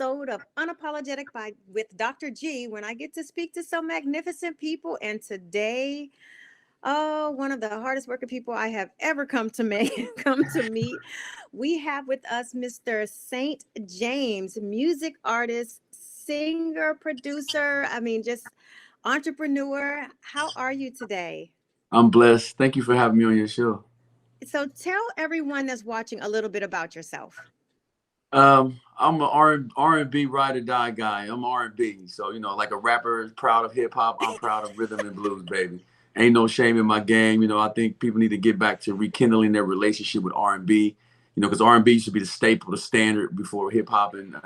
episode of Unapologetic with Dr. G, when I get to speak to some magnificent people. And today, oh, one of the hardest working people I have ever come to meet. We have with us Mr. Saint James, music artist, singer, producer. I mean, just entrepreneur. How are you today? I'm blessed. Thank you for having me on your show. So tell everyone that's watching a little bit about yourself. I'm an R&B ride or die guy. I'm R&B. So, like a rapper is proud of hip hop, I'm proud of rhythm and blues, baby. Ain't no shame in my game. I think people need to get back to rekindling their relationship with R&B. Because R&B should be the staple, the standard before hip hop and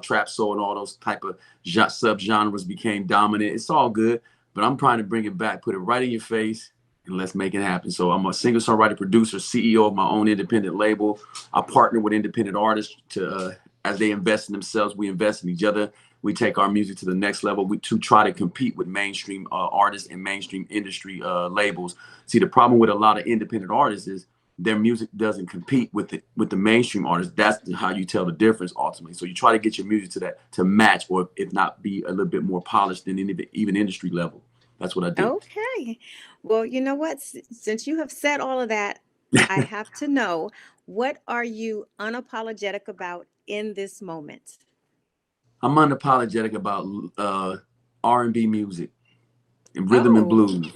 trap soul and all those type of subgenres became dominant. It's all good, but I'm trying to bring it back, put it right in your face, and let's make it happen. So I'm a singer, songwriter, producer, CEO of my own independent label. I partner with independent artists to as they invest in themselves, we invest in each other. We take our music to the next level. We to try to compete with mainstream artists and mainstream industry labels. See, the problem with a lot of independent artists is their music doesn't compete with the mainstream artists. That's how you tell the difference ultimately. So you try to get your music to match, or if not, be a little bit more polished than even industry level. That's what I do. Okay. Well, you know what? Since you have said all of that, I have to know, what are you unapologetic about in this moment? I'm unapologetic about R&B music and rhythm and Oh, blues.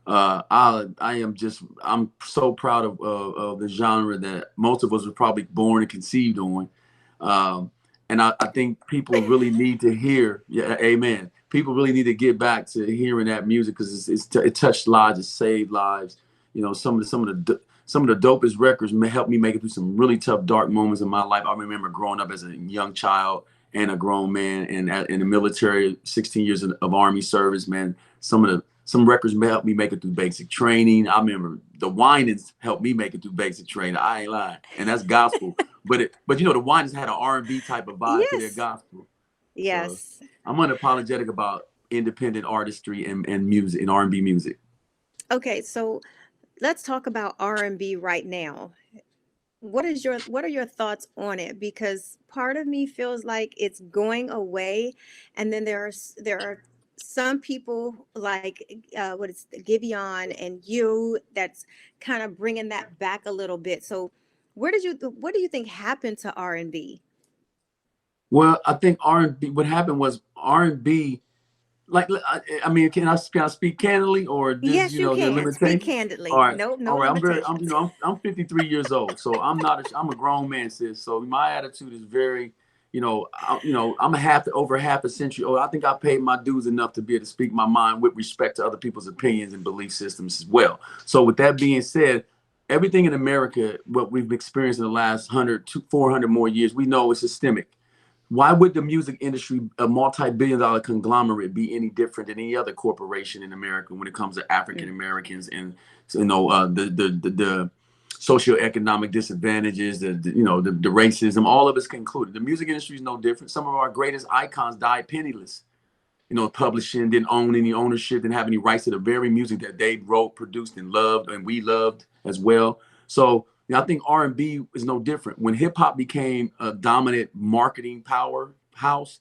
I'm so proud of the genre that most of us were probably born and conceived on. And I think people really need to hear, yeah, amen. People really need to get back to hearing that music because it touched lives, it saved lives. Some of the dopest records helped me make it through some really tough, dark moments in my life. I remember growing up as a young child and a grown man, and in the military, 16 years of Army service, man. Some records helped me make it through basic training. I remember the Winans helped me make it through basic training. I ain't lying, and that's gospel. But the Winans had an R&B type of vibe to their yes. gospel. So Yes. I'm unapologetic about independent artistry and music and R&B music. Okay, so let's talk about R&B right now. What are your thoughts on it? Because part of me feels like it's going away, and then there are some people like what is Giveon and you that's kind of bringing that back a little bit. So what do you think happened to R&B? Well, I think R&B. What happened was R&B. Like, I mean, can I speak candidly, or just Yes, you the can speak limitation? All candidly. right, No, all no right. I'm very, I'm limitations. I'm 53 years old, so I'm a grown man, sis. So my attitude is very, I'm over half a century old. I think I paid my dues enough to be able to speak my mind with respect to other people's opinions and belief systems as well. So with that being said, everything in America, what we've experienced in the last 100 to 400 more years, we know it's systemic. Why would the music industry, a multi-billion-dollar conglomerate, be any different than any other corporation in America when it comes to African Mm. Americans and the socioeconomic disadvantages, the racism, all of it's concluded. The music industry is no different. Some of our greatest icons died penniless. Publishing didn't own any ownership, didn't have any rights to the very music that they wrote, produced, and loved, and we loved as well. So I think R&B is no different. When hip hop became a dominant marketing powerhouse,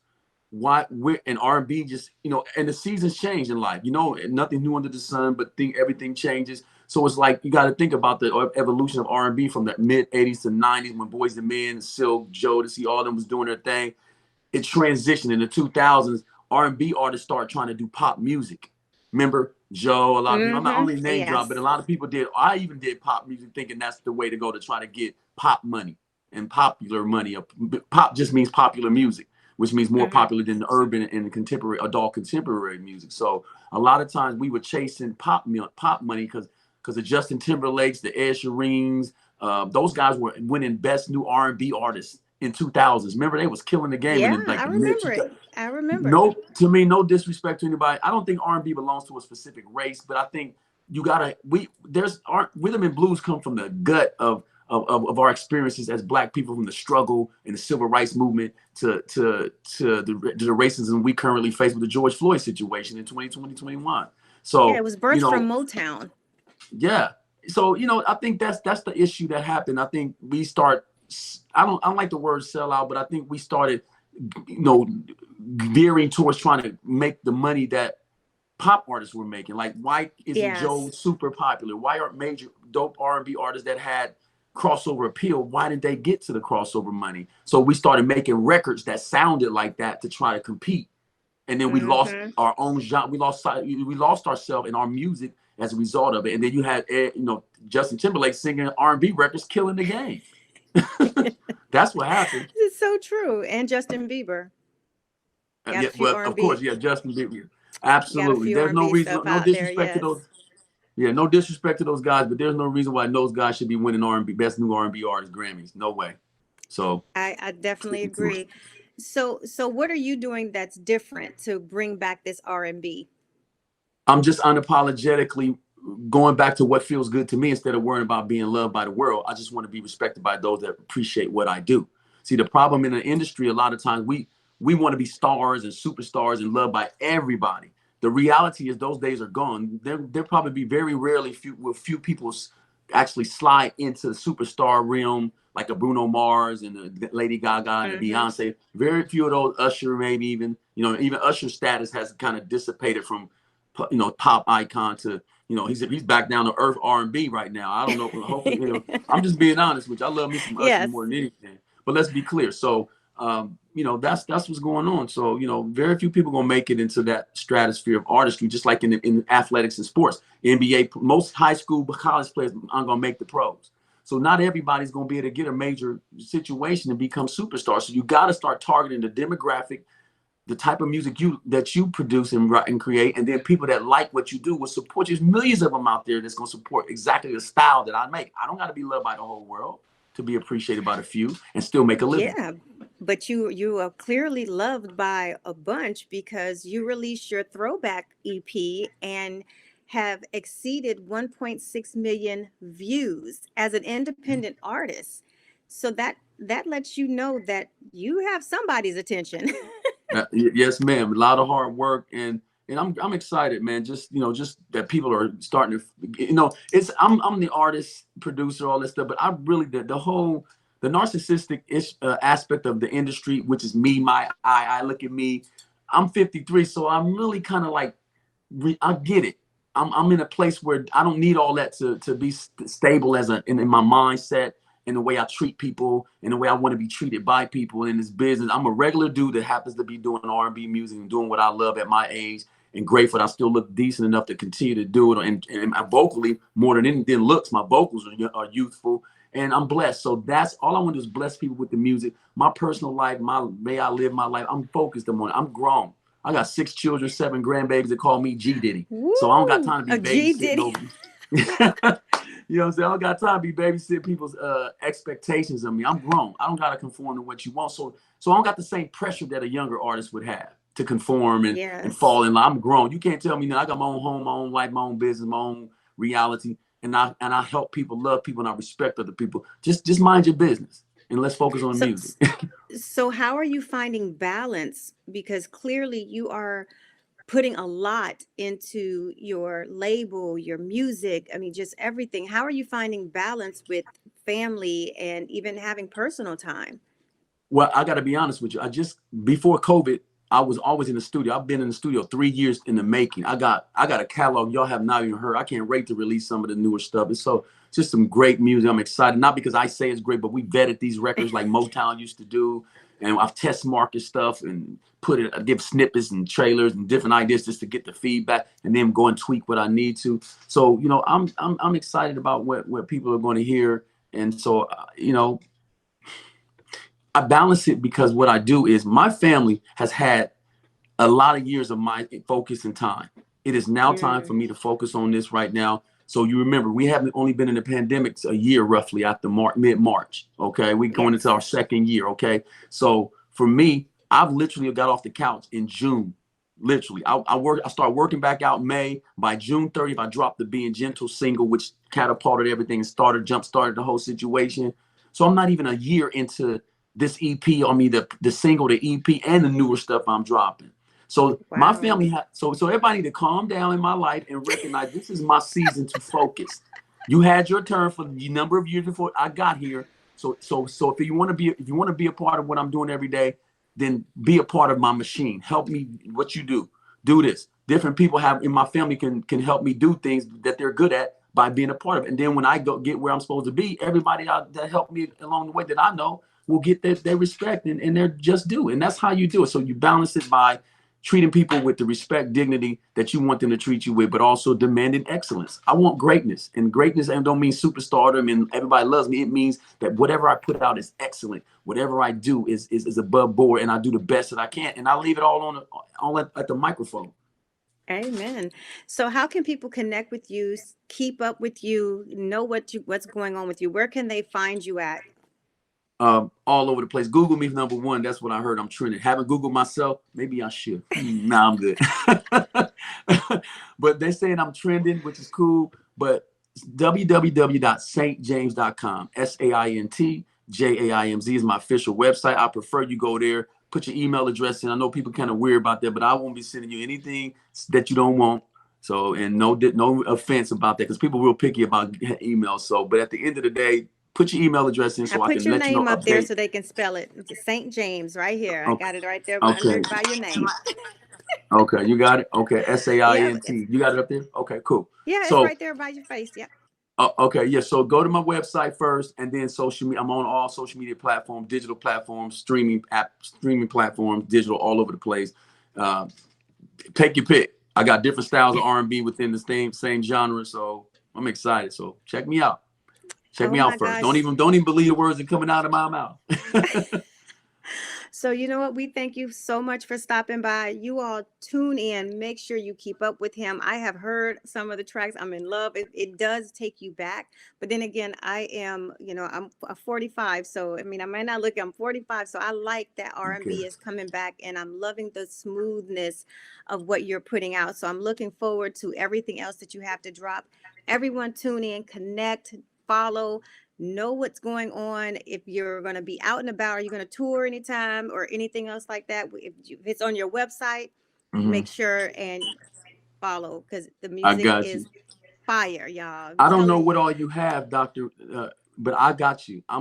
and R&B just and the seasons change in life. Nothing new under the sun, but everything changes. So it's like you got to think about the evolution of R&B from the mid '80s to '90s when Boyz II Men, Silk, Jodeci, all of them was doing their thing. It transitioned in the 2000s. R&B artists started trying to do pop music. Remember Joe? A lot of people. I'm not Mm-hmm. only name drop, but a Yes. lot of people did. I even did pop music, thinking that's the way to go to try to get pop money and popular money. Pop just means popular music, which means more Mm-hmm. popular than the urban and contemporary, adult contemporary music. So a lot of times we were chasing pop money because of Justin Timberlake's, the Ed Sheerans. Those guys were winning best new R&B artists in 2000s. Remember, they was killing the game in Yeah, the, like I the mid remember 2000s. it. I remember it. No, to me, no disrespect to anybody. I don't think R&B belongs to a specific race, but I think you gotta rhythm and blues come from the gut of our experiences as Black people, from the struggle and the civil rights movement to the racism we currently face with the George Floyd situation in 2020, 21. Yeah, it So was birthed from Motown. yeah. So I think that's the issue that happened. I think we start. I don't like the word sellout, but I think we started you know, veering towards trying to make the money that pop artists were making. Like, why isn't Joe Yes. super popular? Why aren't major dope R&B artists that had crossover appeal? Why did they get to the crossover money? So we started making records that sounded like that to try to compete. And then we lost Mm-hmm. our own genre. We lost ourselves in our music as a result of it. And then you had, Justin Timberlake singing R&B records, killing the game. That's what happened. It's so true. And Justin Bieber got Yeah, a few well, of course, R&B, yeah, Justin Bieber. got a Absolutely. few There's no R&B reason, stuff no out there. disrespect to those. Yes. Yeah, no disrespect to those guys, but there's no reason why those guys should be winning R&B best new R&B artist Grammys. No way. So I definitely sticking to it. agree. So what are you doing that's different to bring back this R&B? I'm just unapologetically going back to what feels good to me instead of worrying about being loved by the world. I just want to be respected by those that appreciate what I do. See, the problem in the industry, a lot of times we want to be stars and superstars and loved by everybody. The reality is those days are gone. There probably be very rarely few people actually slide into the superstar realm like a Bruno Mars and a Lady Gaga and a Mm-hmm. Beyonce. Very few of those. Usher, maybe even, even Usher's status has kind of dissipated from pop icon to, he's back down to earth R&B right now. I don't know. Hopefully, I'm just being honest with you. I love me some Usher Yes. more than anything. But let's be clear. So, that's what's going on. So, very few people gonna make it into that stratosphere of artistry, just like in athletics and sports. NBA, most high school, college players aren't gonna make the pros. So not everybody's gonna be able to get a major situation and become superstars. So you got to start targeting the demographic, the type of music that you produce and write and create, and then people that like what you do will support you. There's millions of them out there that's going to support exactly the style that I make. I don't got to be loved by the whole world to be appreciated by the few and still make a living. Yeah, but you are clearly loved by a bunch because you released your throwback EP and have exceeded 1.6 million views as an independent artist. So that lets you know that you have somebody's attention. Yes, ma'am. A lot of hard work, and I'm excited, man. Just that people are starting to, it's I'm the artist, producer, all this stuff, but I really the whole the narcissistic aspect of the industry, which is me, my I look at me. I'm 53, so I'm really kind of like I get it. I'm in a place where I don't need all that to be stable in my mindset, in the way I treat people, in the way I want to be treated by people in this business. I'm a regular dude that happens to be doing R&B music and doing what I love at my age, and grateful that I still look decent enough to continue to do it. And vocally, more than anything looks, my vocals are youthful, and I'm blessed. So that's all I want to do is bless people with the music. My personal life, my way I live my life, I'm focused on it. I'm grown. I got 6 children, 7 grandbabies that call me G Diddy. So I don't got Woo! time to be A G babysitting Diddy. over. You know what I'm saying? I don't got time to be babysitting people's expectations of me. I'm grown. I don't got to conform to what you want. So I don't got the same pressure that a younger artist would have to conform and Yes. fall in line. I'm grown. You can't tell me that. I got my own home, my own life, my own business, my own reality. And I help people, love people, and I respect other people. Just mind your business and let's focus on the So music. so how are you finding balance? Because clearly you are putting a lot into your label, your music, I mean, just everything. How are you finding balance with family and even having personal time? Well, I got to be honest with you. Before COVID, I was always in the studio. I've been in the studio 3 years in the making. I got a catalog y'all have not even heard. I can't wait to release some of the newer stuff. It's just some great music. I'm excited, not because I say it's great, but we vetted these records like Motown used to do, and I've test market stuff and give snippets and trailers and different ideas just to get the feedback, and then go and tweak what I need to. So I'm excited about what people are going to hear, and so I balance it because what I do is my family has had a lot of years of my focus and time. It is now time for Mm, me to focus on this right now. So you remember, we haven't only been in the pandemic a year roughly after mid-March. Okay, we going into yes. our second year. Okay, so for me, I've literally got off the couch in June. Literally, I start working back out May. By June 30th, I dropped the Being Gentle single, which catapulted everything and jump started the whole situation. So I'm not even a year into this EP. I mean, the single, the EP, and the newer stuff I'm dropping. So my Wow. family so everybody need to calm down in my life and recognize this is my season to focus. You had your turn for the number of years before I got here. So if you want to be a part of what I'm doing every day, then be a part of my machine. Help me. What you do this. Different people have in my family can help me do things that they're good at by being a part of it. And then when I go get where I'm supposed to be, everybody that helped me along the way that I know will get their respect and their just due. And that's how you do it. So you balance it by treating people with the respect, dignity that you want them to treat you with, but also demanding excellence. I want greatness, and greatness don't mean superstardom and everybody loves me. It means that whatever I put out is excellent. Whatever I do is above board, and I do the best that I can, and I leave it all at the microphone. Amen. So how can people connect with you, keep up with you, know what's going on with you? Where can they find you at? All over the place. Google me, number one. That's what I heard. I'm trending. Haven't Googled myself. Maybe I should. Nah, I'm good. But they're saying I'm trending, which is cool. But www.saintjaimz.com. SAINT JAIMZ is my official website. I prefer you go there. Put your email address in. I know people kind of weird about that, but I won't be sending you anything that you don't want. So, and no offense about that, because people are real picky about emails. So, but at the end of the day, put your email address in I so I put can your let you know name up there update. so they can spell it. It's St. James right here. I Okay. got it right there Okay. under by your name. Okay. You got it. Okay. Yeah, SAINT. You got it up there. Okay. Cool. it's So, right there by your face. Yeah. okay. Yeah. So go to my website first, and then social media. I'm on all social media platforms, digital platforms, streaming platforms, digital, all over the place. Take your pick. I got different styles of R&B within the same genre. So I'm excited. So check me out. Check Oh me my out first. gosh. Don't even believe the words that are coming out of my mouth. So you know what? We thank you so much for stopping by. You all tune in. Make sure you keep up with him. I have heard some of the tracks. I'm in love. It does take you back. But then again, I am, I'm 45. So I mean, I might not look, I'm 45. So I like that R&B Okay. is coming back, and I'm loving the smoothness of what you're putting out. So I'm looking forward to everything else that you have to drop. Everyone tune in, connect, follow, know what's going on. If you're going to be out and about, are you going to tour anytime or anything else like that? If it's on your website, Mm-hmm. make sure and follow, because the I music got you. is fire, y'all. I'm I don't know telling what you. all you have, Doctor, but I got you. I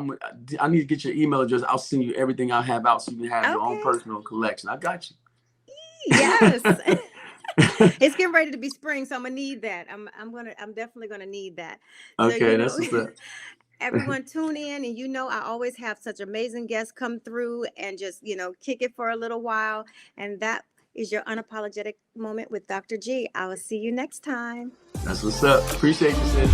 need to get your email address. I'll send you everything I have out so you can have your own Okay. personal collection. I got you. Yes. It's getting ready to be spring, so I'm gonna need that. I'm definitely gonna need that. So Okay, that's what's up. everyone tune in, and I always have such amazing guests come through and just kick it for a little while, and that is your unapologetic moment with Dr. G. I will see you next time. That's what's up. Appreciate you, sis.